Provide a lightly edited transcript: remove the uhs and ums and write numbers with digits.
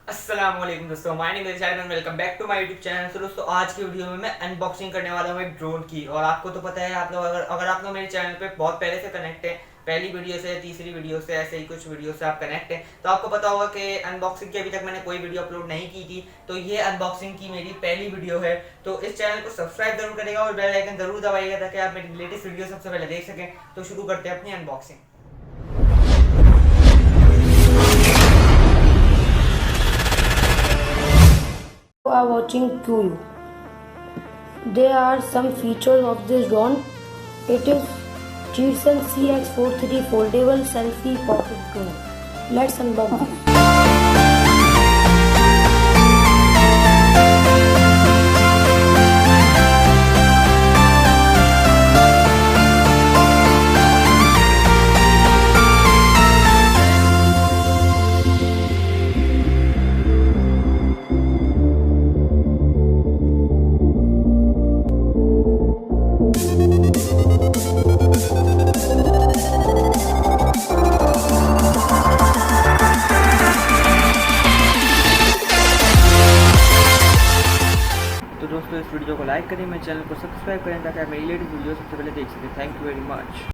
अस्सलामुअलैकुम दोस्तों, my name is Asharib and welcome back to my YouTube channel. तो दोस्तों आज की वीडियो में मैं अनबॉक्सिंग करने वाला हूँ एक ड्रोन की। और आपको तो पता है, आप लोग अगर आप लोग मेरे चैनल पे बहुत पहले से कनेक्ट है, पहली वीडियो से तीसरी वीडियो से, ऐसे ही कुछ वीडियो से आप कनेक्ट है, तो आपको पता होगा कि अनबॉक्सिंग की अभी तक मैंने कोई वीडियो अपलोड नहीं की थी। तो ये अनबॉक्सिंग की मेरी पहली वीडियो है। तो इस चैनल को सब्सक्राइब जरूर करेगा और बेल आइकन जरूर दबाइएगा ताकि आप मेरी लेटेस्ट वीडियो सबसे पहले देख सकें। तो शुरू करते हैं अपनी unboxing. Are watching QU. There are some features of this drone. It is Cheerson CX43 foldable selfie pocket drone. Let's unbox it. तो दोस्तों इस वीडियो को लाइक करें, मेरे चैनल को सब्सक्राइब करें ताकि आप मेरी लेटेस्ट वीडियो सबसे पहले देख सकें। Thank you very much.